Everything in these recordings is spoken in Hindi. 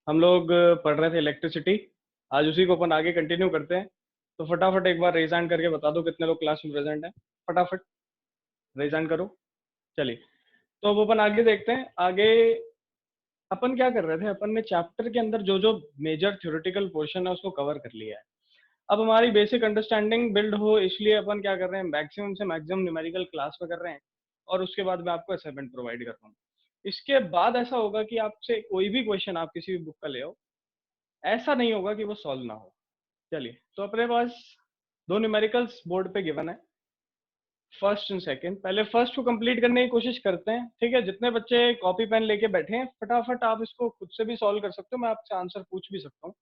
हम लोग पढ़ रहे थे इलेक्ट्रिसिटी। आज उसी को अपन आगे कंटिन्यू करते हैं। तो फटाफट एक बार रेज हैंड करके बता दो कितने लोग क्लास में प्रेजेंट हैं। फटाफट रेज हैंड करो। चलिए, तो अब अपन आगे देखते हैं। आगे अपन क्या कर रहे थे, अपन ने चैप्टर के अंदर जो जो मेजर थ्योरेटिकल पोर्शन है उसको कवर कर लिया है। अब हमारी बेसिक अंडरस्टैंडिंग बिल्ड हो, इसलिए अपन क्या कर रहे हैं, मैक्सिमम से मैक्सिमम न्यूमेरिकल क्लास में कर रहे हैं। और उसके बाद मैं आपको असाइनमेंट प्रोवाइड कर रहा हूँ। इसके बाद ऐसा होगा कि आपसे कोई भी क्वेश्चन आप किसी भी बुक का ले आओ, ऐसा नहीं होगा कि वो सॉल्व ना हो। चलिए, तो अपने पास दो न्यूमेरिकल्स बोर्ड पे गिवन है, फर्स्ट एंड सेकंड। पहले फर्स्ट को कंप्लीट करने की कोशिश करते हैं, ठीक है। जितने बच्चे कॉपी पेन लेके बैठे हैं, फटाफट आप इसको खुद से भी सॉल्व कर सकते हो, मैं आपसे आंसर पूछ भी सकता हूँ।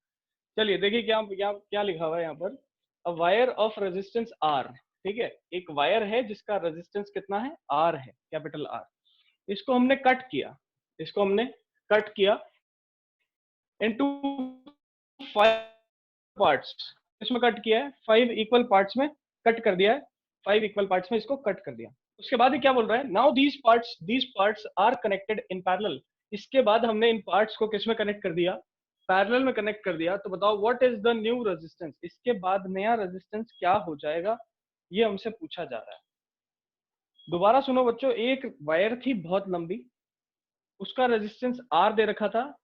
चलिए देखिए क्या क्या क्या लिखा हुआ है यहाँ पर। A wire of resistance R, ठीक है। एक वायर है जिसका रेजिस्टेंस कितना है, आर है, कैपिटल आर। इसको हमने कट किया, इसको हमने कट किया इनटू 5 पार्ट्स। इसमें कट किया है 5 इक्वल पार्ट्स में, कट कर दिया है 5 इक्वल पार्ट्स में, इसको कट कर दिया। उसके बाद ये क्या बोल रहा है, now these parts are connected in parallel. इसके बाद हमने इन पार्ट्स को किस में कनेक्ट कर दिया, पैरेलल में कनेक्ट कर दिया। तो बताओ what is the new resistance, इसके बाद नया रेजिस्टेंस क्या हो जाएगा, ये हमसे पूछा जा रहा है। दोबारा सुनो बच्चों, एक वायर थी बहुत लंबी, उसका रेजिस्टेंस आर दे रखा था।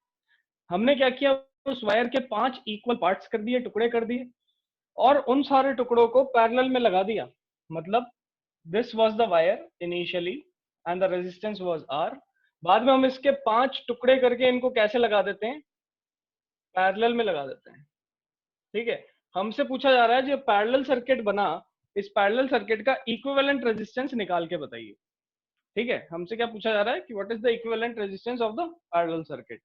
हमने क्या किया, उस वायर के 5 इक्वल पार्ट्स कर दिए, टुकड़े कर दिए, और उन सारे टुकड़ों को पैरेलल में लगा दिया। मतलब this was the wire initially and the resistance was R. बाद में हम इसके 5 टुकड़े करके इनको कैसे लगा देते हैं, पैरेलल में लगा देते हैं, ठीक है। हमसे पूछा जा रहा है जो पैरेलल सर्किट बना, इस पैरेलल सर्किट का इक्विवेलेंट रेजिस्टेंस निकाल के बताइए, ठीक है। हमसे क्या पूछा जा रहा है कि what is the equivalent resistance of the parallel circuit.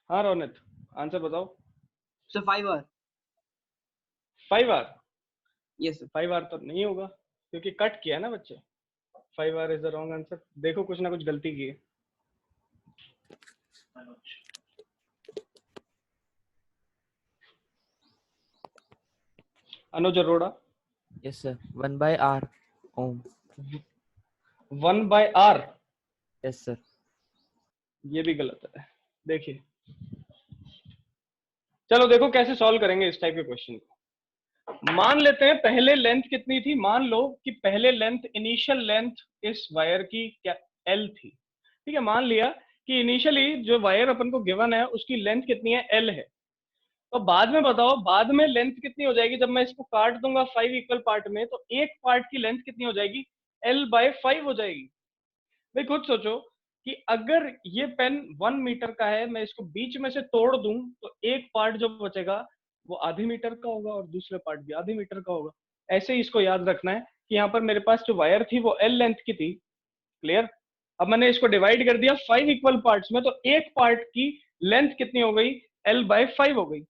हाँ रोनित, आंसर बताओ। Sir 5 R. 5 R? Yes sir. 5 R तो नहीं होगा, क्योंकि कट किया है ना बच्चे। 5 R is the wrong answer. देखो कुछ ना कुछ गलती की है। Anuj Arora. Yes sir, 1/R ohm. 1/R? Yes sir. ये भी गलत है। देखिए, चलो देखो कैसे सॉल्व करेंगे इस टाइप के क्वेश्चन को। मान लेते हैं पहले लेंथ कितनी थी, मान लो कि पहले लेंथ, इनिशियल लेंथ इस वायर की क्या, एल थी, ठीक है। मान लिया कि इनिशियली जो वायर अपन को गिवन है उसकी लेंथ कितनी है, एल है। तो बाद में बताओ, बाद में लेंथ कितनी हो जाएगी, जब मैं इसको काट दूंगा 5 इक्वल पार्ट में, तो एक पार्ट की लेंथ कितनी हो जाएगी, L/5 हो जाएगी। भाई खुद सोचो कि अगर ये पेन 1 मीटर का है, मैं इसको बीच में से तोड़ दूं, तो एक पार्ट जो बचेगा वो आधे मीटर का होगा और दूसरे पार्ट भी आधे मीटर का होगा। ऐसे ही इसको याद रखना है कि यहाँ पर मेरे पास जो वायर थी वो L लेंथ की थी। क्लियर? अब मैंने इसको डिवाइड कर दिया 5 इक्वल पार्ट्स में, तो एक पार्ट की लेंथ कितनी हो गई, L/5 हो गई,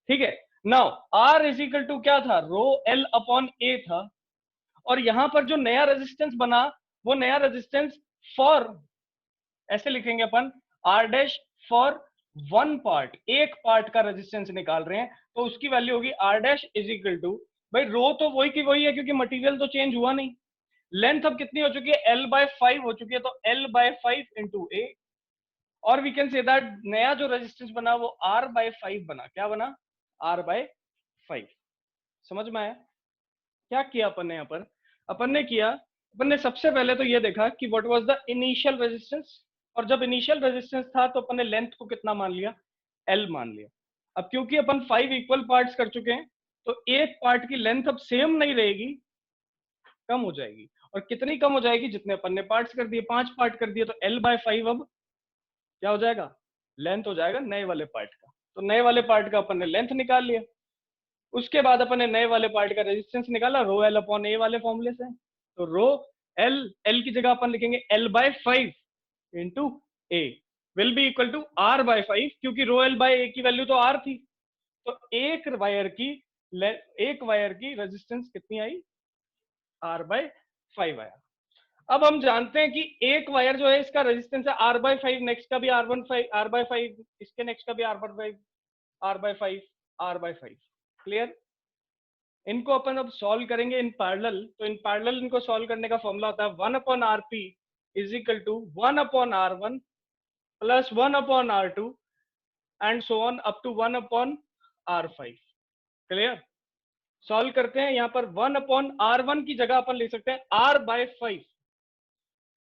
ठीक है। Now R is equal to क्या था, रो L अपॉन A था। और यहां पर जो नया रेजिस्टेंस बना, वो नया रेजिस्टेंस फॉर, ऐसे लिखेंगे अपन, R डैश फॉर 1 पार्ट, एक पार्ट का रेजिस्टेंस निकाल रहे हैं, तो उसकी वैल्यू होगी R dash is equal to, भाई रो तो वही की वही है क्योंकि मटेरियल तो चेंज हुआ नहीं। लेंथ अब कितनी हो चुकी है, L/5 हो चुकी है, तो L/5 इंटू A। और वी कैन से दैट नया जो रेजिस्टेंस बना वो R/5 बना। क्या बना, R/5। समझ में आया क्या किया अपन ने यहाँ पर? अपन ने किया, अपन ने सबसे पहले तो ये देखा कि what was the initial resistance, और जब इनिशियल रेजिस्टेंस था तो अपन ने लेंथ को कितना मान लिया, L मान लिया। अब क्योंकि अपन 5 इक्वल पार्ट्स कर चुके हैं, तो एक पार्ट की लेंथ अब सेम नहीं रहेगी, कम हो जाएगी। और कितनी कम हो जाएगी, जितने अपन ने पार्ट्स कर दिए, 5 पार्ट कर दिए, तो L/5 अब क्या हो जाएगा, लेंथ हो जाएगा नए वाले पार्ट का। तो नए वाले पार्ट का अपन ने लेंथ निकाल लिया। उसके बाद अपन ने नए वाले पार्ट का रेजिस्टेंस निकाला रो L अपॉन A वाले फॉर्मूले से। तो रो L, L की जगह अपन लिखेंगे L/5 into A will be equal to R/5, क्योंकि रो L/A की वैल्यू तो R थी। तो एक वायर की रेजिस्टेंस कितनी आई, R/5 आया। अब हम जानते हैं कि एक वायर जो है इसका रेजिस्टेंस है R/5, नेक्स्ट का भी R/5, इसके नेक्स्ट का भी R/5, R/5, R/5। क्लियर? इनको अपन अब सॉल्व करेंगे इन पैरेलल, तो इन पैरेलल इनको सॉल्व करने का फॉर्मूला होता है 1/rp is equal to 1/r1 plus 1/r2 and so on up to 1/r5। Clear? Solve करते हैं। यहाँ पर 1/r1 की जगह अपन लिख सकते हैं r/5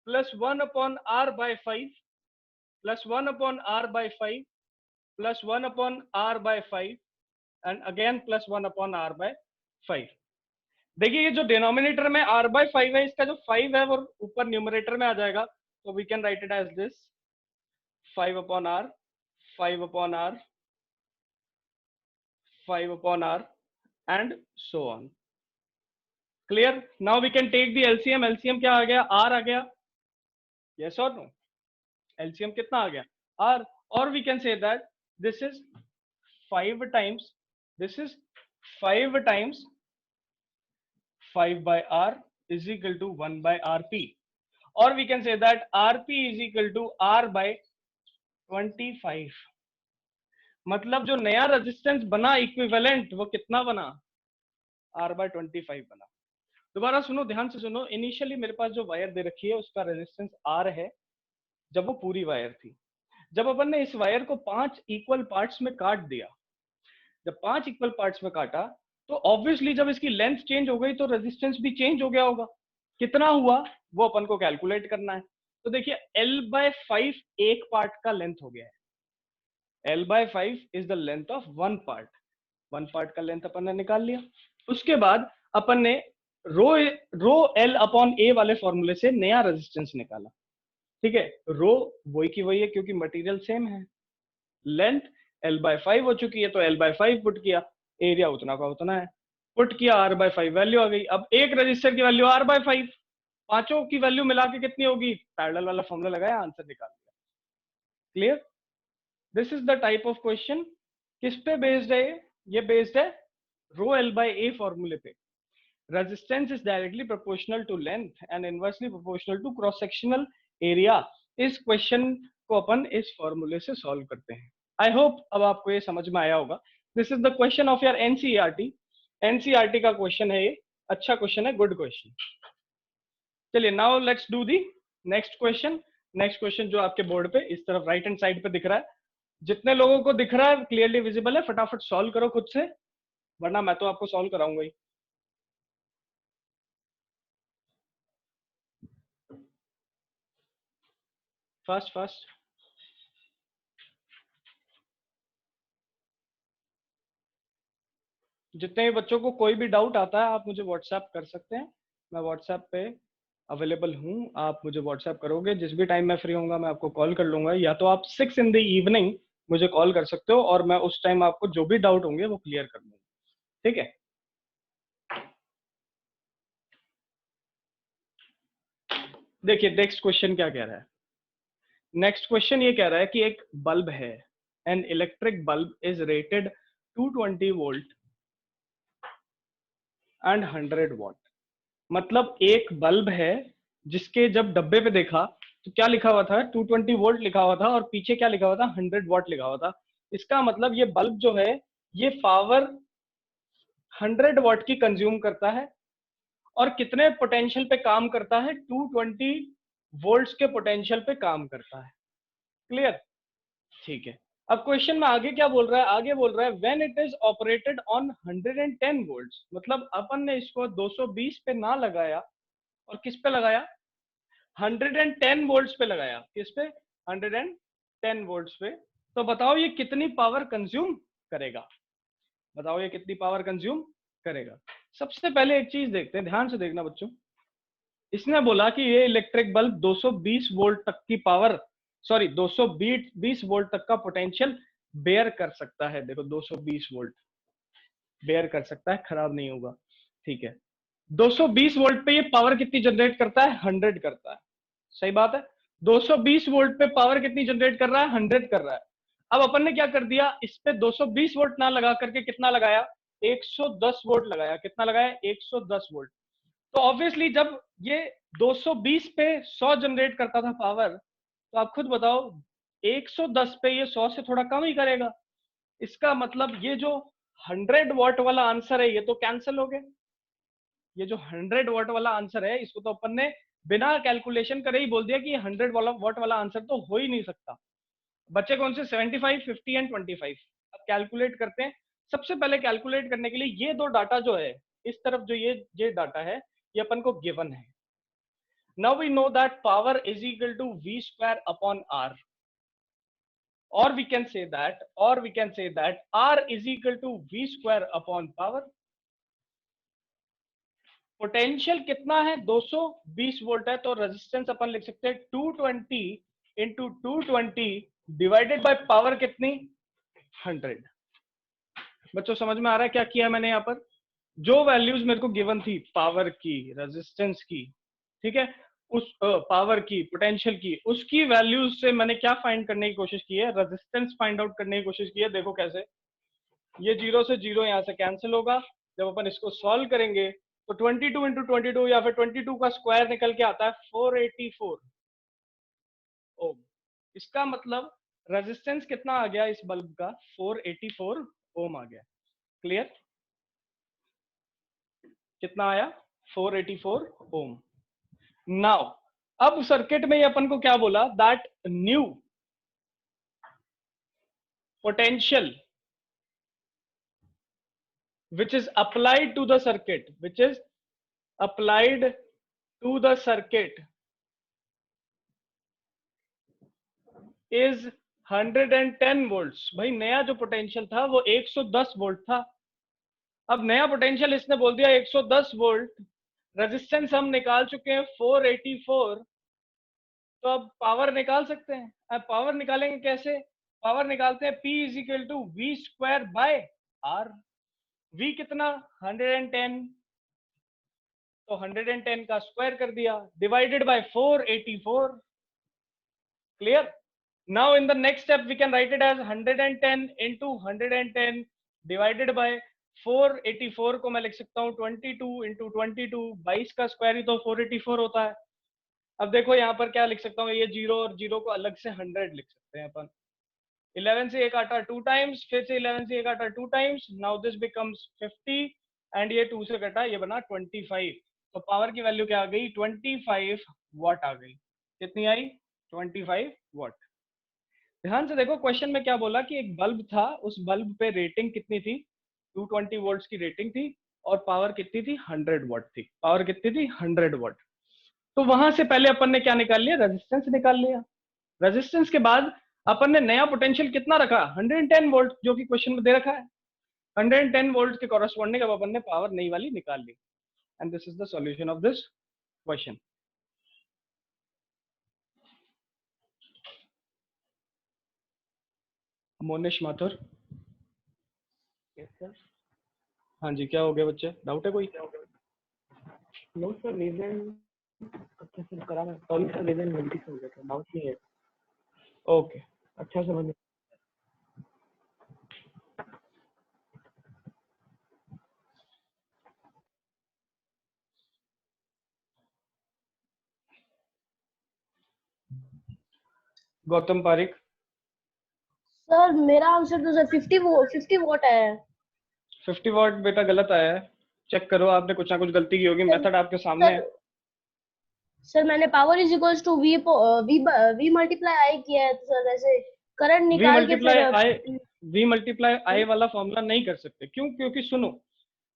plus 1/r/5 plus 1/r/5 plus 1/r/5 and again plus 1/r/5। देखिए ये जो डिनोमिनेटर में r/5 है, इसका जो 5 है वो ऊपर न्यूमरेटर में आ जाएगा, तो we can write it as this 5/r 5/r 5/r and so on. Clear? Now we can take the LCM. LCM क्या आ गया? r आ गया। यस और नो? एलसीएम कितना आ गया? r। और we can say that this is 5 times, this is 5 times 5/r is equal to 1/rp, or we can say that rp is equal to r/25। मतलब जो नया रेजिस्टेंस बना इक्विवेलेंट, वो कितना बना? r/25 बना। दोबारा सुनो, ध्यान से सुनो। इनिशियली मेरे पास जो वायर दे रखी है उसका रेजिस्टेंस r है, जब वो पूरी वायर थी। जब अपन ने इस वायर को 5 इक्वल पार्ट्स में काट दिया, जब 5 इक्वल पार्ट्स में काटा, तो ऑब्वियसली जब इसकी लेंथ चेंज हो गई तो रेजिस्टेंस भी चेंज हो गया होगा। कितना हुआ वो अपन को कैलकुलेट करना है। तो देखिए l/5 एक पार्ट का लेंथ हो गया है। l/5 is the length of one part. One part का लेंथ अपन ने निकाल लिया। उसके बाद अपन ने रो l/a वाले फॉर्मूले से नया रेजिस्टेंस निकाला। ठीक है, रो वही की वही है क्योंकि मटेरियल सेम है। लेंथ l/5 हो चुकी है तो l/5 पुट किया, एरिया उतना का उतना है, पुट किया, r/5 वैल्यू आ गई। अब एक रजिस्टर की वैल्यू r/5, पांचों की वैल्यू मिला के कितनी होगी? पैरेलल वाला फॉर्मूला लगाया, आंसर निकाल दिया। Clear? This is the type of question. किस पे बेस्ड है ये? बेस्ड है रो l/a फॉर्मूले पे। Resistance is directly proportional to length and inversely proportional to cross sectional area. इस क्वेश्चन को अपन इस फॉर्मूले से सॉल्व करते हैं। आई होप अब आपको ये समझ में आया होगा। This is the question of your NCERT. NCERT का क्वेश्चन है ये, अच्छा क्वेश्चन है, गुड क्वेश्चन। चलिए now let's do the next question. Next question जो आपके बोर्ड पे इस तरफ राइट हैंड साइड पे दिख रहा है, जितने लोगों को दिख रहा है, क्लियरली विजिबल है, फटाफट सॉल्व करो खुद से, वरना मैं तो आपको सॉल्व कराऊंगा ही। Fast fast. जितने भी बच्चों को कोई भी डाउट आता है आप मुझे व्हाट्सएप कर सकते हैं। मैं व्हाट्सएप पे अवेलेबल हूँ, आप मुझे व्हाट्सएप करोगे, जिस भी टाइम मैं फ्री होऊंगा मैं आपको कॉल कर लूंगा। या तो आप 6 in the evening मुझे कॉल कर सकते हो और मैं उस टाइम आपको जो भी डाउट होंगे वो क्लियर कर दूंगा। ठीक है? देखिए नेक्स्ट क्वेश्चन क्या कह रहा है। नेक्स्ट क्वेश्चन ये कह रहा है कि एक बल्ब है, an electric bulb is rated 220 volt and 100 what. मतलब एक बल्ब है जिसके जब डब्बे पे देखा तो क्या लिखा हुआ था? 220 वोल्ट लिखा हुआ था और पीछे क्या लिखा हुआ था? 100 वॉट लिखा हुआ था। इसका मतलब ये बल्ब जो है ये पावर 100 वॉट की कंज्यूम करता है और कितने पोटेंशियल पे काम करता है? 220 वोल्ट्स के पोटेंशियल पे काम करता है। क्लियर? ठीक है। अब क्वेश्चन में आगे क्या बोल रहा है? आगे बोल रहा है when it is operated on 110 volts. मतलब अपन ने इसको 220 पे ना लगाया और किस पे लगाया? 110 वोल्ट्स पे लगाया। किस पे? 110 वोल्ट्स पे। तो बताओ ये कितनी पावर कंज्यूम करेगा? बताओ ये कितनी पावर कंज्यूम करेगा? सबसे पहले एक चीज देखते हैं, ध्यान से देखना बच्चों। इसने बोला कि ये इलेक्ट्रिक बल्ब 220 वोल्ट तक की पावर, सॉरी 220 वोल्ट तक का पोटेंशियल बेयर कर सकता है। देखो 220 वोल्ट बेयर कर सकता है, खराब नहीं होगा। ठीक है, 220 वोल्ट पे ये पावर कितनी जनरेट करता है? 100 करता है। सही बात है। 220 वोल्ट पे पावर कितनी जनरेट कर रहा है? 100 कर रहा है। अब अपन ने क्या कर दिया, इस पे 220 वोल्ट ना लगा करके कितना लगाया? 110 वोल्ट लगाया। कितना लगाया? 110 वोल्ट। तो ऑब्वियसली जब ये 220 पे 100 जनरेट करता था पावर, तो आप खुद बताओ 110 पे ये 100 से थोड़ा कम ही करेगा। इसका मतलब ये जो 100 वॉट वाला आंसर है ये तो कैंसिल हो गया। ये जो 100 वॉट वाला आंसर है इसको तो अपन ने बिना कैलकुलेशन करे ही बोल दिया कि 100 वॉट वाला आंसर तो हो ही नहीं सकता। बच्चे कौन से 75, 50 एंड 25। अब कैलकुलेट करते हैं। सबसे पहले कैलकुलेट करने के लिए ये दो डाटा जो है इस तरफ जो ये डाटा है ये अपन को गिवन है। Now we know that power is equal to v square upon r, or we can say that r is equal to v square upon power। Potential कितना है 220 वोल्ट है तो रेजिस्टेंस अपन लिख सकते हैं 220 इंटू 220 डिवाइडेड बाय पावर कितनी 100। बच्चों समझ में आ रहा है क्या किया मैंने यहाँ पर? जो वैल्यूज मेरे को गिवन थी पावर की, रेजिस्टेंस की, ठीक है, उस पावर की, पोटेंशियल की, उसकी वैल्यूज से मैंने क्या फाइंड करने की कोशिश की है? रेजिस्टेंस फाइंड आउट करने की कोशिश की है। देखो कैसे, ये 0 से 0 यहाँ से कैंसिल होगा। जब अपन इसको सॉल्व करेंगे तो 22 इंटू 22 या फिर 22 का स्क्वायर निकल के आता है 484 ओम। इसका मतलब रेजिस्टेंस कितना आ गया इस बल्ब का? 484 ओम आ गया। क्लियर? कितना आया? 484 ओम। नाउ अब सर्किट में अपन को क्या बोला? That new potential which is applied to the circuit is 110 volts। भाई नया जो पोटेंशियल था वो 110 वोल्ट था। अब नया पोटेंशियल इसने बोल दिया 110 वोल्ट, रेजिस्टेंस हम निकाल चुके हैं 484, तो अब पावर निकाल सकते हैं। अब पावर निकालेंगे कैसे? पावर निकालते हैं P is equal to V square by R. V कितना? 110, तो 110 का स्क्वायर कर दिया divided by 484। Clear? Now in the next step we can write it as 110 into 110 divided by 484 को मैं लिख सकता हूँ 22 इंटू 22, 22 का स्क्वायर ही तो 484 होता है। अब देखो यहाँ पर क्या लिख सकता हूँ, ये 0 और 0 को अलग से 100 लिख सकते हैं अपन। 11 से 1 आटा 2 टाइम्स, फिर से 11 से 1 आटा 2 times, now this becomes 50 and ये 2 से कटा, ये बना 25। तो पावर की वैल्यू क्या आ गई? 25 वॉट आ गई। कितनी आई? 25 वॉट। ध्यान से देखो क्वेश्चन में क्या बोला कि एक बल्ब था, उस बल्ब पे रेटिंग कितनी थी? 220 वोल्ट्स की रेटिंग थी और पावर कितनी थी? 100 वॉट थी। पावर कितनी थी? 100 वॉट। तो वहां से पहले अपन ने क्या निकाल लिया? रेजिस्टेंस निकाल लिया। रेजिस्टेंस के बाद अपन ने नया पोटेंशियल कितना रखा? 110 वोल्ट, जो कि क्वेश्चन में दे रखा है। 110 वोल्ट के कॉरेस्पॉन्डिंग अब अपन ने पावर नई वाली निकाल ली। And this is the solution of this question. Monish Mathur. Yes sir. हाँ जी, क्या हो गया बच्चे? डाउट है कोई? नो सर, रीजन अच्छा सर करा मैं सॉरी सर, रीजन गलती से हो गया था, डाउट नहीं है। ओके, अच्छा समझ। गौतम पारिक। सर मेरा आंसर तो सर 50 वोट है। 50 वॉट बेटा गलत आया है। चेक करो, आपने कुछ ना कुछ गलती की होगी। मेथड आपके सामने है। सर मैंने power is equals to V multiply I किया है, तो सर ऐसे करंट निकाल के फिर वी मल्टीप्लाई आई वाला फॉर्मूला नहीं कर सकते। क्यों? क्योंकि सुनो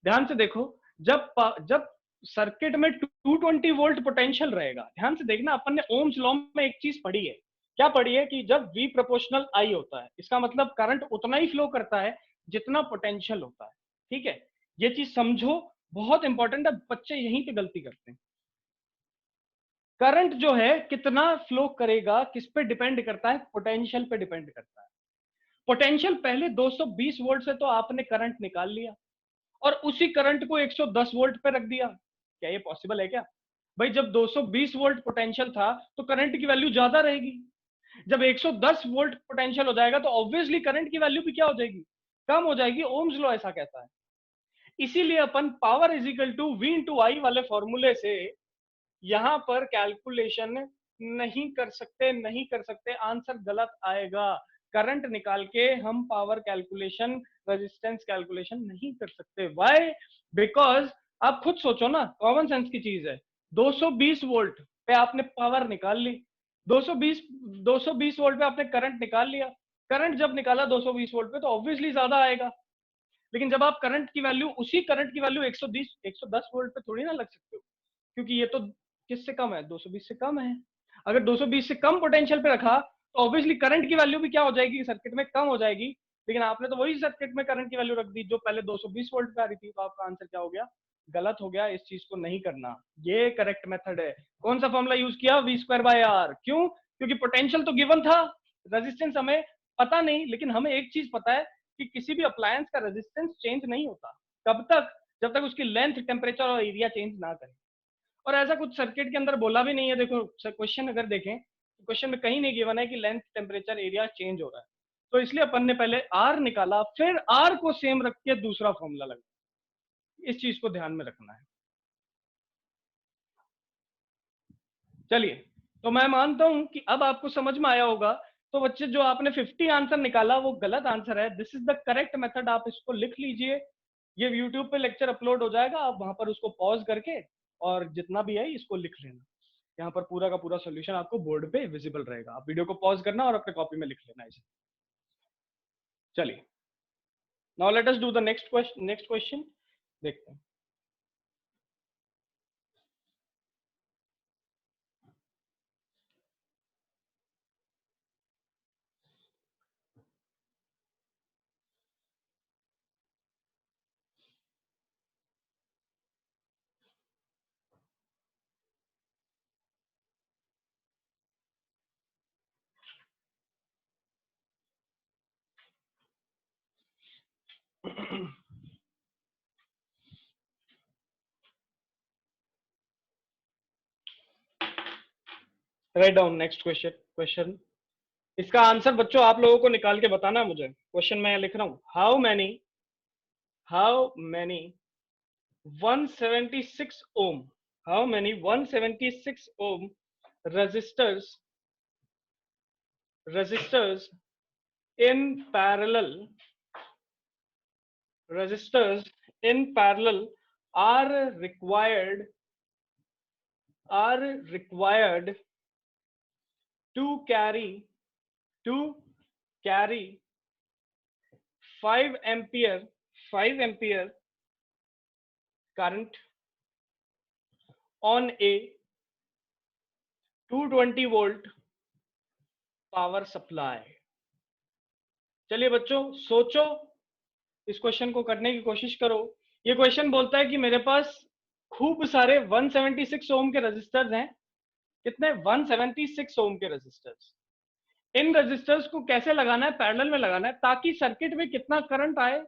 ध्यान से देखो, जब सर्किट में 220 वोल्ट पोटेंशियल रहेगा, ध्यान से देखना, अपन ने ओम्स लॉ में एक चीज पढ़ी है। क्या पढ़ी है? कि जब V प्रोपोर्शनल I होता है, इसका मतलब करंट उतना ही फ्लो करता है जितना पोटेंशियल होता है। ठीक है, ये चीज समझो, बहुत इंपॉर्टेंट है। बच्चे यहीं पे गलती करते हैं। करंट जो है कितना फ्लो करेगा किस पे डिपेंड करता है? पोटेंशियल पे डिपेंड करता है। पोटेंशियल पहले 220 वोल्ट से तो आपने करंट निकाल लिया और उसी करंट को 110 वोल्ट पे रख दिया। क्या ये पॉसिबल है क्या? भाई जब 220 वोल्ट पोटेंशियल था तो करंट की वैल्यू ज्यादा रहेगी। जब 110 वोल्ट पोटेंशियल हो जाएगा तो ऑब्वियसली करंट की वैल्यू भी क्या हो जाएगी? कम हो जाएगी। ओम्स लॉ ऐसा कहता है। इसीलिए अपन power is equal to V into I वाले फॉर्मूले से यहां पर कैलकुलेशन नहीं कर सकते। आंसर गलत आएगा। करंट निकाल के हम पावर कैलकुलेशन, रेजिस्टेंस कैलकुलेशन नहीं कर सकते। व्हाई? बिकॉज आप खुद सोचो ना, कॉमन सेंस की चीज है। 220 वोल्ट पे आपने पावर निकाल ली, 220 वोल्ट पे आपने करंट निकाल लिया। करंट जब निकाला 220 वोल्ट पे तो ऑब्वियसली ज्यादा आएगा, लेकिन जब आप करंट की वैल्यू, उसी करंट की वैल्यू 110 वोल्ट पे थोड़ी ना लग सकते हो, क्योंकि ये तो किससे कम है, 220 से कम है। अगर 220 से कम पोटेंशियल पे रखा तो ऑब्वियसली करंट की वैल्यू भी क्या हो जाएगी, सर्किट में कम हो जाएगी। लेकिन आपने तो वही सर्किट में करंट की वैल्यू रख दी जो पहले 220 वोल्ट पे आ रही थी, तो आपका आंसर क्या हो गया, गलत हो गया। इस चीज को नहीं करना, ये करेक्ट मेथड है। कौन सा फॉर्मूला यूज किया, v²/r। क्यों? क्योंकि पोटेंशियल तो गिवन था, रेजिस्टेंस हमें पता नहीं, लेकिन हमें एक चीज पता है कि किसी भी अप्लायंस का रेजिस्टेंस चेंज नहीं होता। कब तक? जब तक उसकी लेंथ, टेम्परेचर और एरिया चेंज ना करे। और ऐसा कुछ सर्किट के अंदर बोला भी नहीं है। देखो क्वेश्चन अगर देखें तो क्वेश्चन में कहीं नहीं गिवन है कि लेंथ, टेम्परेचर, एरिया चेंज हो रहा है। तो इसलिए अपन ने पहले आर निकाला, फिर आर को सेम रख के दूसरा फॉर्मूला लगा। इस चीज को ध्यान में रखना है। चलिए, तो मैं मानता हूं कि अब आपको समझ में आया होगा। तो बच्चे, जो आपने 50 आंसर निकाला वो गलत आंसर है। This is the correct method. आप इसको लिख लीजिए, ये यूट्यूब पे लेक्चर अपलोड हो जाएगा, आप वहां पर उसको पॉज करके और जितना भी है इसको लिख लेना। यहाँ पर पूरा का पूरा सोल्यूशन आपको बोर्ड पे विजिबल रहेगा। आप वीडियो को पॉज करना और अपने कॉपी में लिख लेना इसे। चलिए, now let us do the next question. देखते हैं। Write down next question. इसका आंसर बच्चों आप लोगों को निकाल के बताना है मुझे। क्वेश्चन मैं लिख रहा हूं, how many 176 ohm, how many 176 ohm resistors in parallel are required to carry 5 ampere current on a 220 volt power supply. चलिए बच्चों, सोचो, इस क्वेश्चन को करने की कोशिश करो। ये क्वेश्चन बोलता है कि मेरे पास खूब सारे 176 ओम के रेजिस्टर्स हैं। कितने? 176 ओम के रेजिस्टर्स। इन रेजिस्टर्स को कैसे लगाना है? पैरेलल में लगाना है, ताकि सर्किट में कितना करंट आए,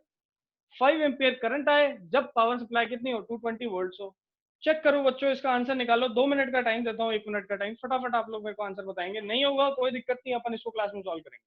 5 एम्पियर करंट आए, जब पावर सप्लाई कितनी हो, 220 वोल्ट हो। चेक करो बच्चों, इसका आंसर निकालो। 2 मिनट का टाइम देता हूँ, 1 मिनट का टाइम, फटाफट आप लोग मेरे को आंसर बताएंगे। नहीं होगा कोई दिक्कत नहीं, अपन इसको क्लास में सॉल्व करेंगे।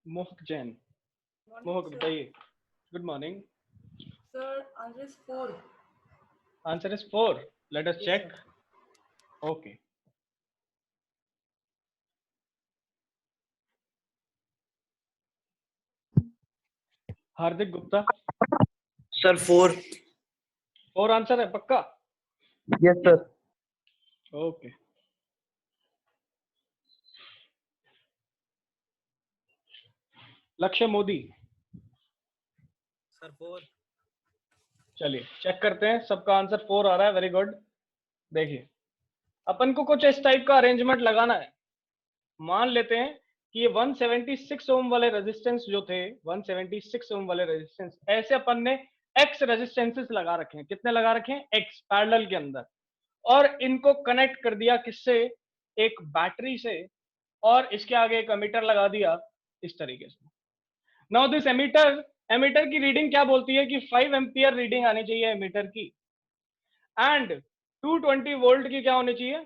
मोहक जैन, मोहक बताइए। Good morning Sir, answer is 4. Answer is 4। Let us Yes, check. sir. Okay, Hardik Gupta, sir 4। और आंसर है पक्का? Yes sir. ओके, लक्ष्य मोदी, सर 4। चलिए चेक करते हैं, सबका आंसर 4 आ रहा है, वेरी गुड। देखिए अपन को कुछ इस टाइप का अरेंजमेंट लगाना है। मान लेते हैं कि ये 176 ओम वाले रेजिस्टेंस जो थे, 176 ओम वाले रेजिस्टेंस, ऐसे अपन ने एक्स रेजिस्टेंसेस लगा रखे हैं। कितने लगा रखे हैं? एक्स पैरेलल के अंदर, और इनको कनेक्ट कर दिया किससे? एक बैटरी से, और इसके आगे एक एमीटर लगा दिया इस तरीके से। नाउ दिस एमीटर की रीडिंग क्या बोलती है कि 5 एम्पियर रीडिंग आनी चाहिए एमीटर की, एंड 220 वोल्ट की क्या होनी चाहिए?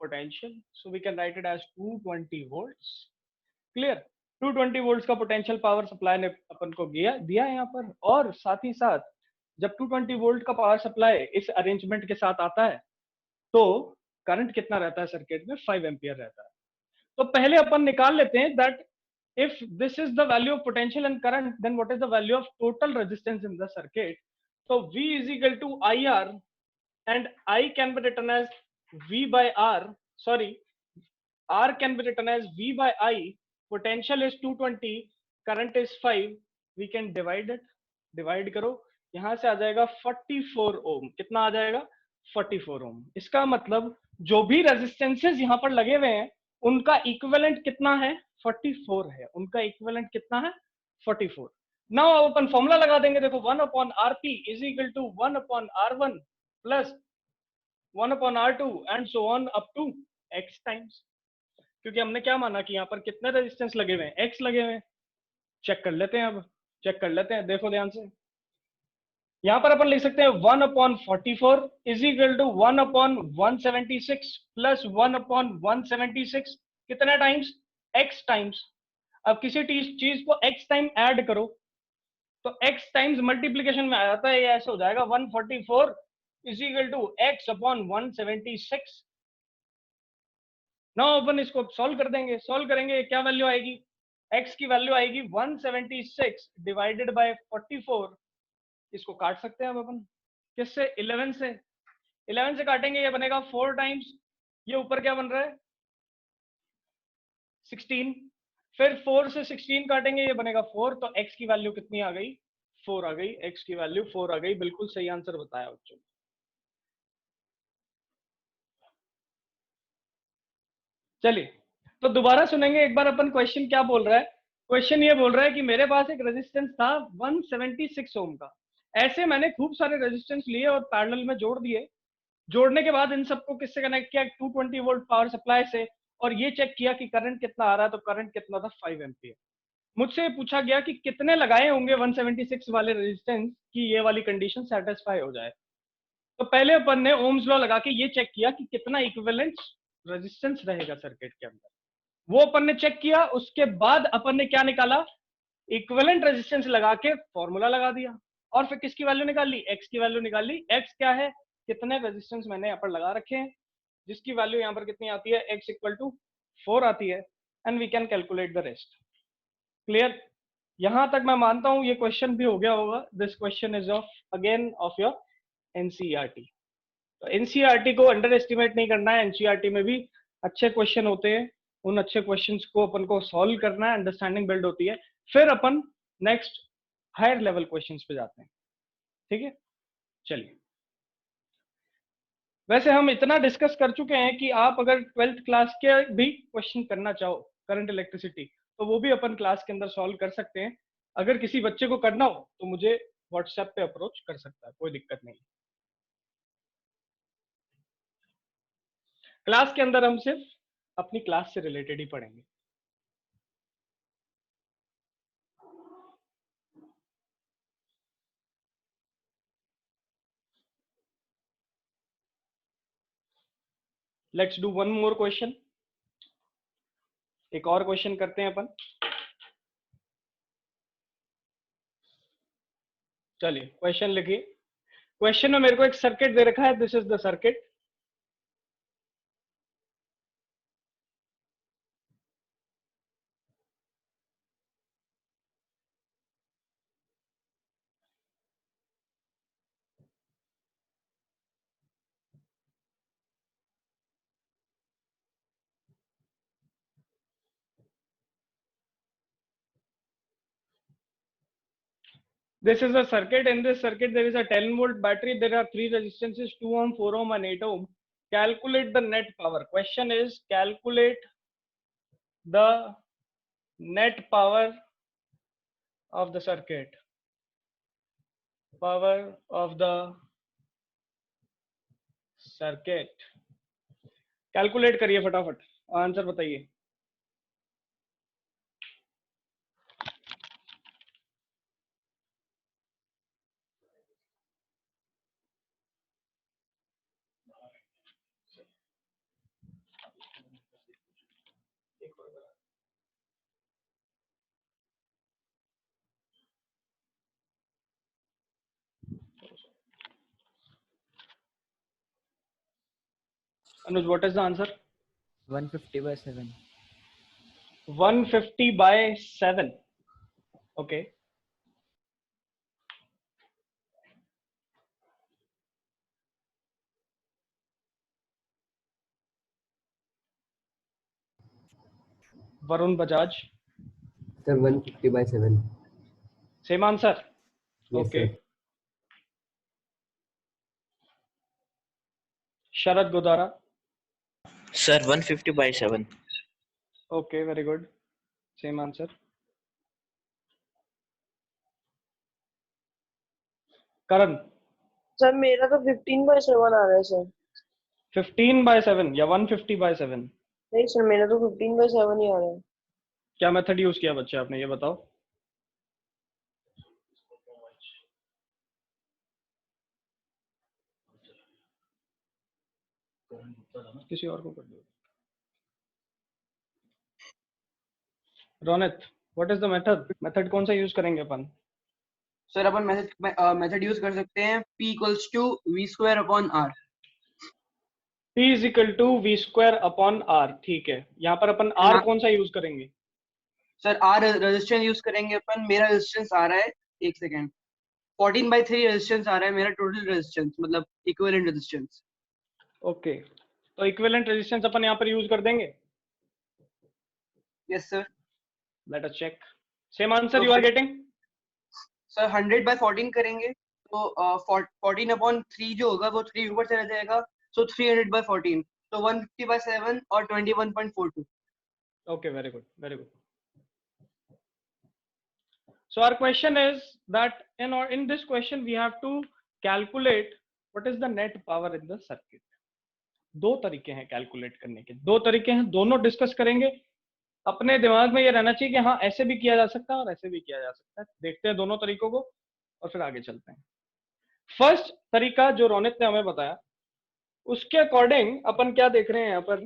Potential. So we can write it as 220 volts. Clear? 220 volts का पोटेंशियल पावर सप्लाई ने अपन को दिया है यहाँ पर। और साथ ही साथ जब 220 वोल्ट का पावर सप्लाई इस अरेंजमेंट के साथ आता है तो करंट कितना रहता है सर्किट में? 5 एम्पियर रहता है। तो पहले अपन निकाल लेते हैं that if this is the value of potential and current, then what is the value of total resistance in the circuit? So V is equal to IR, and I can be written as V by R. Sorry, R can be written as V by I. Potential is 220, current is 5. We can divide it. Divide करो, यहां से आ जाएगा 44 ओम। कितना आ जाएगा? 44 ओम। इसका मतलब जो भी रेजिस्टेंसेस यहां पर लगे हुए हैं उनका इक्विवेलेंट कितना है? 44 है। उनका इक्विवेलेंट कितना है? 44। नाउ अपन फॉर्मूला लगा देंगे। देखो 1 upon RP is equal to 1 upon R1 plus 1 upon R2 and so on up to x times. क्योंकि हमने क्या माना कि यहाँ पर कितने रेजिस्टेंस लगे हुए हैं? x लगे हुए हैं। चेक कर लेते हैं, अब चेक कर लेते हैं, देखो ध्यान से। यहां पर अपन लिख सकते हैं 1 upon 44 is equal to 1 upon 176 plus 1 upon 176। कितने टाइम्स? x times. अब किसी चीज को x टाइम ऐड करो तो x टाइम्स मल्टीप्लीकेशन में आ जाता है, ये ऐसे हो जाएगा 144 is equal to x upon 176। Now अपन इसको सॉल्व कर देंगे। सॉल्व करेंगे, क्या वैल्यू आएगी? x की वैल्यू आएगी 176 डिवाइडेड बाय 44। इसको काट सकते हैं अब अपन। किससे? 11 से। 11 से काटेंगे, ये बनेगा 4 टाइम्स। ये ऊपर क्या बन रहा है? 16। फिर 4 से 16 काटेंगे, ये बनेगा 4। तो x की वैल्यू कितनी आ गई? 4 आ गई। x की वैल्यू 4 आ गई। बिल्कुल सही आंसर बताया बच्चों। चलिए तो दोबारा सुनेंगे एक बार अपन क्वेश्चन क्या बोल रहा है। क्वेश्चन ये बोल रहा है कि मेरे पास एक रेजिस्टेंस था 176 ओम का। ऐसे मैंने खूब सारे रेजिस्टेंस लिए और पैरेलल में जोड़ दिए। जोड़ने के बाद इन सबको किससे कनेक्ट किया? 220 वोल्ट पावर सप्लाई से, और ये चेक किया कि करंट कितना आ रहा है। तो करंट कितना था? 5 एम्पियर। मुझसे पूछा गया कि कितने लगाए होंगे 176 वाले रेजिस्टेंस कि ये वाली कंडीशन सेटिस्फाई हो जाए। तो पहले अपन ने ओम्स लॉ लगा के ये चेक किया कि कितना इक्विवेलेंट रेजिस्टेंस रहेगा सर्किट के अंदर। वो अपन ने चेक किया। उसके बाद अपन ने क्या निकाला? इक्विवेलेंट रेजिस्टेंस लगा के फॉर्मूला लगा दिया, और फिर किसकी वैल्यू निकाली? एक्स की वैल्यू निकाली। एक्स क्या है? कितने रेजिस्टेंस मैंने यहाँ पर लगा रखे हैं, जिसकी वैल्यू यहाँ पर कितनी आती है? एक्स इक्वल टू 4 आती है, and we can calculate the rest. Clear? यहां तक मैं मानता हूं ये क्वेश्चन भी हो गया होगा। This question is of again of your NCERT. तो एनसीईआरटी को अंडर एस्टिमेट नहीं करना है। एनसीईआरटी में भी अच्छे क्वेश्चन होते हैं। उन अच्छे क्वेश्चंस को अपन को सॉल्व करना है, अंडरस्टैंडिंग बिल्ड होती है, फिर अपन नेक्स्ट हायर लेवल क्वेश्चंस पे जाते हैं। ठीक है, चलिए। वैसे हम इतना डिस्कस कर चुके हैं कि आप अगर 12th क्लास के भी क्वेश्चन करना चाहो करंट इलेक्ट्रिसिटी, तो वो भी अपन क्लास के अंदर सॉल्व कर सकते हैं। अगर किसी बच्चे को करना हो तो मुझे व्हाट्सएप पे अप्रोच कर सकता है, कोई दिक्कत नहीं। क्लास के अंदर हम सिर्फ अपनी क्लास से रिलेटेड ही पढ़ेंगे। Let's do one more question. एक और क्वेश्चन करते हैं अपन। चलिए क्वेश्चन लिखिए। क्वेश्चन में मेरे को एक सर्किट दे रखा है। This is the circuit. This is a circuit. In this circuit, there is a 10-volt battery. There are 3 resistances: 2 ohm, 4 ohm, and 8 ohm. Calculate the net power. Question is calculate the net power of the circuit. Power of the circuit. Calculate करिए फटाफट. आंसर बताइए. Anuj, what is the answer? 150 by 7. 150 by 7. Okay. Varun Bajaj. Sir, 150 by 7. Same answer. Yes, Okay. sir. Sharad Godara. Sir, 150 by 7. Okay, very good. Same answer. Karan. Sir मेरा तो 15 by 7 आ रहा है सर. 15 by 7 या 150 by 7? नहीं सर मेरा तो 15 by 7 ही आ रहा है. क्या मेथड यूज किया बच्चे आपने, ये बताओ. किसी और को कर दो. Ronit, what is the method? Method कौन सा यूज करेंगे अपन? सर अपन मेथड यूज कर सकते हैं P equals to V square upon R. P is equal to V square upon R. ठीक है, यहाँ पर अपन R कौन सा यूज करेंगे? सर R रेजिस्टेंस यूज करेंगे अपन. मेरा रेजिस्टेंस आ रहा है, एक सेकेंड, 14 by 3 रेजिस्टेंस आ रहा है मेरा टोटल रेजिस्टेंस, मतलब इक्विवेलेंट रेजिस्टेंस. ओके, तो इक्विवेलेंट रेजिस्टेंस अपन यहाँ पर यूज कर देंगे. Yes sir. Let us check. Same answer you are getting. Sir 100 by 14 करेंगे तो 14 अपॉन 3 जो होगा वो 3 ऊपर चला जाएगा, सो 300 by 14, तो 150 by 7 और 21.42. Okay, very good, very good. So our question is that in this question we have to calculate what is the net power in the circuit. दो तरीके हैं कैलकुलेट करने के, दो तरीके हैं, दोनों डिस्कस करेंगे. अपने दिमाग में ये रहना चाहिए कि हाँ ऐसे भी किया जा सकता है और ऐसे भी किया जा सकता है. देखते हैं दोनों तरीकों को और फिर आगे चलते हैं. फर्स्ट तरीका जो रोनित ने हमें बताया, उसके अकॉर्डिंग अपन क्या देख रहे हैं यहाँ पर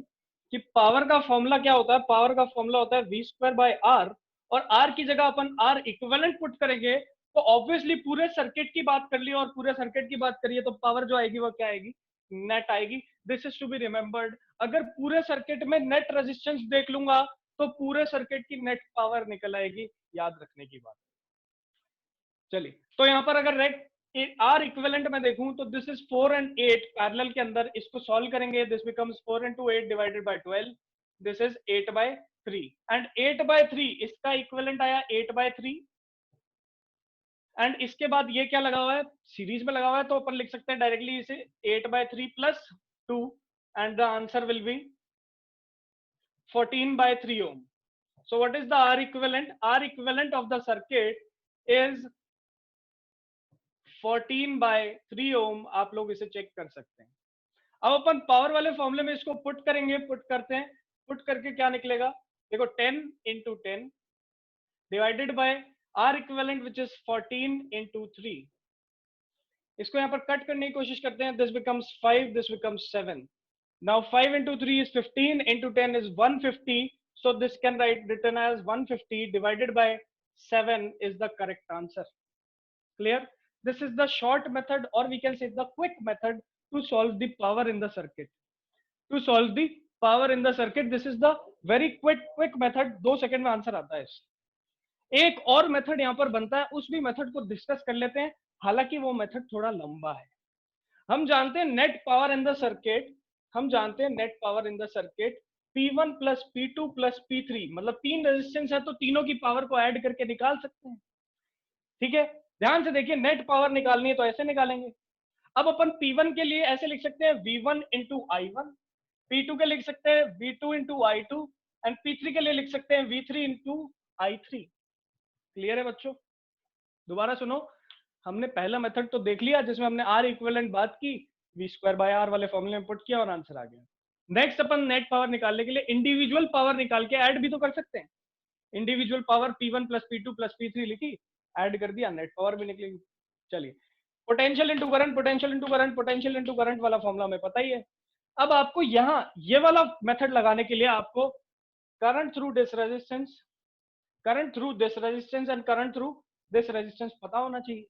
कि पावर का फॉर्मूला क्या होता है. पावर का फॉर्मूला होता है V स्क्वायर बाय R, और R की जगह अपन R इक्विवेलेंट पुट करेंगे तो ऑब्वियसली पूरे सर्किट की बात कर ली और पूरे सर्किट की बात करिए तो पावर जो आएगी वो क्या आएगी? नेट आएगी. This is to be remembered. अगर पूरे सर्किट में नेट रेजिस्टेंस देख लूंगा तो पूरे सर्किट की नेट पावर निकल आएगी. याद रखने की बात. चलिए, तो यहाँ पर अगर R इक्विवेलेंट में देखूं तो दिस इज 4 and 8 पैरेलल के अंदर. इसको सॉल्व करेंगे, this becomes 4 into 8 divided by 12. This is 8 by 3 and 8 by 3 इसका इक्विवेलेंट आया 8 by 3. एंड इसके बाद ये क्या लगा हुआ है? सीरीज में लगा हुआ है, तो अपन लिख सकते हैं डायरेक्टली इसे 8 by 3 plus 2 and the answer will be 14 by 3 ohm. So what is the R equivalent? R equivalent of the circuit is 14 by 3 ohm. आप लोग इसे चेक कर सकते हैं. अब अपन पावर वाले फॉर्मूले में इसको पुट करेंगे. पुट करते हैं. पुट करके क्या निकलेगा? देखो 10 into 10 divided by R equivalent which is 14 into 3. इसको यहाँ पर कट करने की कोशिश करते हैं. This becomes 5, this becomes 7. Now 5 into 3 is 15, into 10 is 150. So this can written as 150 divided by 7 is the correct answer. Clear? This is the short method, or we can say the quick method to solve the power in the circuit. To solve the power in the circuit, this is the very quick method. 2 second में आंसर आता है. एक और मेथड यहाँ पर बनता है, उस भी मेथड को डिस्कस कर लेते हैं. हालांकि वो मेथड थोड़ा लंबा है. हम जानते हैं net power in the circuit. हम जानते हैं net power in the circuit P1 plus P2 plus P3, मतलब 3 रेजिस्टेंस है तो तीनों की पावर को ऐड करके निकाल सकते हैं. ठीक है, ध्यान से देखिए, नेट पावर निकालनी है तो ऐसे निकालेंगे। अब अपन P1 के लिए ऐसे लिख सकते हैं V1 इंटू I1, P2 के लिख सकते हैं V2 into I2 and P3 के लिए लिख सकते हैं V3 इंटू I3। क्लियर है बच्चों? दोबारा सुनो, हमने पहला मेथड तो देख लिया जिसमें हमने R इक्विवेलेंट बात की, V स्क्वायर बाय R वाले फॉर्मूले में पुट किया और आंसर आ गया। नेक्स्ट अपन नेट पावर निकालने के लिए इंडिविजुअल पावर निकाल के ऐड भी तो कर सकते हैं। Individual power P1 plus P2 plus P3 लिखी, ऐड कर दिया, नेट पावर भी निकलेगी। चलिए, potential into current, potential into current, potential into current वाला फॉर्मूला हमें पता ही है। अब आपको यहाँ ये वाला मेथड लगाने के लिए आपको current through this resistance, current through this resistance and current through this resistance पता होना चाहिए।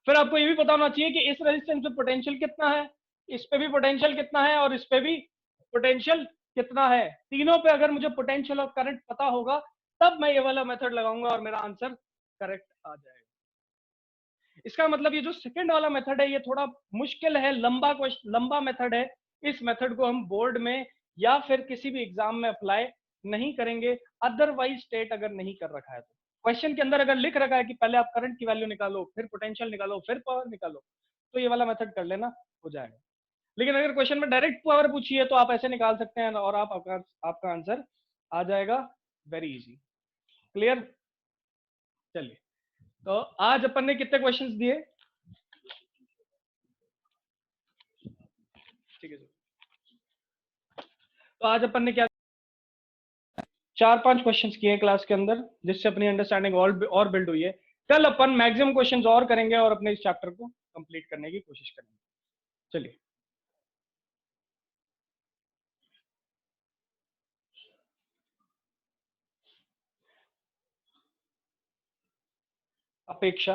फिर आपको ये भी पता होना चाहिए कि इस रेजिस्टेंस पे पोटेंशियल कितना है, इस पे भी पोटेंशियल कितना है और इस पे भी पोटेंशियल कितना है। तीनों पे अगर मुझे पोटेंशियल और करंट पता होगा तब मैं ये वाला मेथड लगाऊंगा और मेरा आंसर करेक्ट आ जाएगा। इसका मतलब ये जो सेकंड वाला मेथड है ये थोड़ा मुश्किल है, लंबा मेथड है। इस मेथड को हम बोर्ड में या फिर किसी भी एग्जाम में अप्लाई नहीं करेंगे, अदरवाइज स्टेट अगर नहीं कर रखा है तो। क्वेश्चन के अंदर अगर लिख रखा है कि पहले आप करंट की वैल्यू निकालो, फिर पोटेंशियल निकालो, फिर पावर निकालो, तो ये वाला मेथड कर लेना, हो जाएगा। लेकिन अगर क्वेश्चन में डायरेक्ट पावर पूछी है तो आप ऐसे निकाल सकते हैं और आपका आंसर आ जाएगा वेरी इजी। क्लियर? चलिए, तो आज अपन ने कितने क्वेश्चंस दिए? ठीक है सर। तो आज अपन ने क्या 4-5 क्वेश्चंस किए क्लास के अंदर, जिससे अपनी अंडरस्टैंडिंग और बिल्ड हुई है। कल अपन मैक्सिमम क्वेश्चंस और करेंगे और अपने इस चैप्टर को कंप्लीट करने की कोशिश करेंगे। चलिए, अपेक्षा,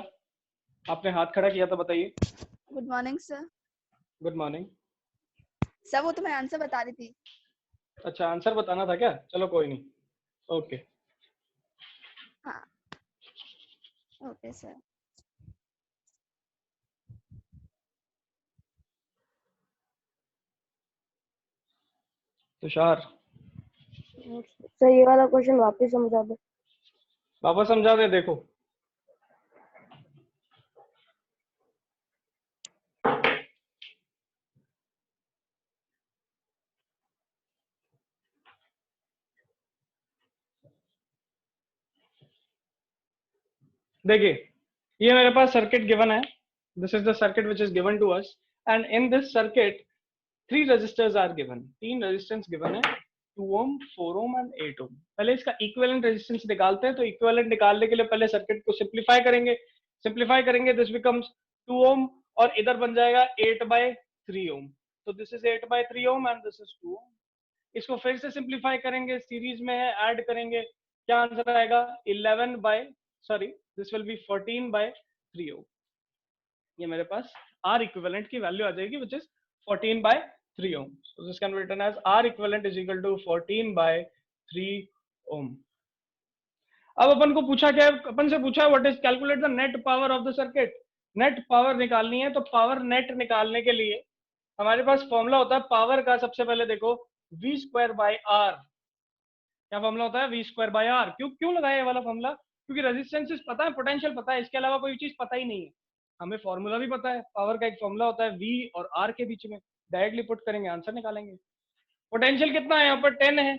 आपने हाथ खड़ा किया था, बताइए। Good morning sir. Good morning sir वो तो मैं आंसर बता रही थी। अच्छा, आंसर बताना था क्या? चलो कोई नहीं, ओके। हाँ ओके सर। तुषार, सर ये वाला क्वेश्चन वापस समझा दो। वापस समझा दे। देखो, देखिए, ये मेरे पास सर्किट गिवन है। This is the circuit which is given to us and in this circuit 3 resistors are given. 3 resistance given है, 2 ओम, 4 ओम एंड 8 ओम। पहले इसका इक्विवेलेंट रेजिस्टेंस निकालते हैं। तो इक्विवेलेंट निकालने के लिए पहले सर्किट को सिंप्लीफाई करेंगे। दिस बिकम्स 2 ओम और इधर बन जाएगा 8/3 ओम। तो this is 8/3 ohm and this is 2 ओम। इसको फिर से सिंप्लीफाई करेंगे, सीरीज में है, ऐड करेंगे, क्या आंसर आएगा? 14/3 ओम। ये मेरे पास R इक्विवेलेंट की वैल्यू आ जाएगी which is 14/3 ohm. So this can be written as R equivalent is equal to 14/3 ohm. अब अपन को पूछा क्या है? अपन से पूछा what is calculate the net power of the circuit. Net power निकालनी है, तो पावर नेट निकालने के लिए हमारे पास फॉर्मूला होता है पावर का। सबसे पहले देखो, V स्क्वायर बाय R। क्या फॉर्मूला होता है? V square by R। क्यों लगाया ये वाला फॉर्मूला? क्योंकि रेजिस्टेंस पता है, पोटेंशियल पता है, इसके अलावा कोई चीज पता ही नहीं है। हमें फॉर्मूला भी पता है, पावर का एक फॉर्मूला होता है V और R के बीच में, डायरेक्टली पुट करेंगे, आंसर निकालेंगे। पोटेंशियल कितना है? यहाँ पर 10 है,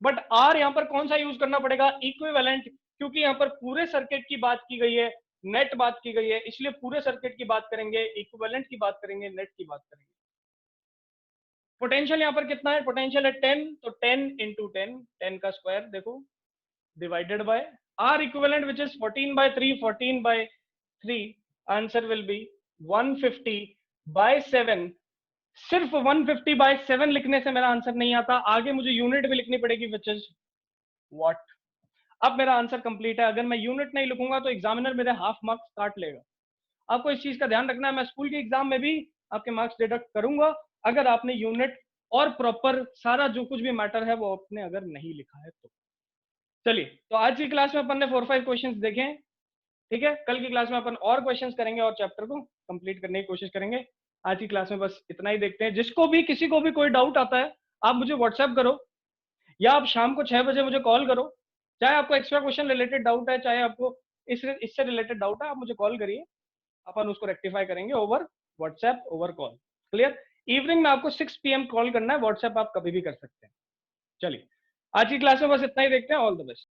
बट R यहाँ पर कौन सा यूज करना पड़ेगा? इक्विवेलेंट, क्योंकि यहाँ पर पूरे सर्किट की बात की गई है, नेट बात की गई है, इसलिए पूरे सर्किट की बात करेंगे, इक्विवेलेंट की बात करेंगे, नेट की बात करेंगे। पोटेंशियल यहाँ पर कितना है? पोटेंशियल है 10, तो 10 इंटू 10 का स्क्वायर देखो, divided by R equivalent which is 14/3, 14/3, answer will be 150/7। सिर्फ 150/7 लिखने से मेरा आंसर नहीं आता, आगे मुझे यूनिट भी लिखनी पड़ेगी विच इज वॉट। अब मेरा आंसर कंप्लीट है। अगर मैं यूनिट नहीं लिखूंगा तो एग्जामिनर मेरे हाफ मार्क्स काट लेगा। आपको इस चीज का ध्यान रखना है। मैं स्कूल के एग्जाम में भी आपके मार्क्स डिडक्ट करूंगा अगर आपने यूनिट और प्रॉपर सारा जो कुछ भी मैटर है वो आपने अगर नहीं लिखा है तो। चलिए, तो आज की क्लास में अपन ने 4-5 क्वेश्चंस देखे, ठीक है। कल की क्लास में अपन और क्वेश्चंस करेंगे और चैप्टर को कंप्लीट करने की कोशिश करेंगे। आज की क्लास में बस इतना ही देखते हैं। जिसको भी, किसी को भी कोई डाउट आता है, आप मुझे व्हाट्सएप करो या आप शाम को 6 बजे मुझे कॉल करो। चाहे आपको एक्स्ट्रा क्वेश्चन रिलेटेड डाउट है, चाहे आपको इससे रिलेटेड डाउट है, आप मुझे कॉल करिए, अपन उसको रेक्टिफाई करेंगे over WhatsApp, over call. Clear? Evening में आपको 6 PM कॉल करना है, व्हाट्सएप आप कभी भी कर सकते हैं। चलिए आज की क्लास में बस इतना ही देखते हैं। All the best.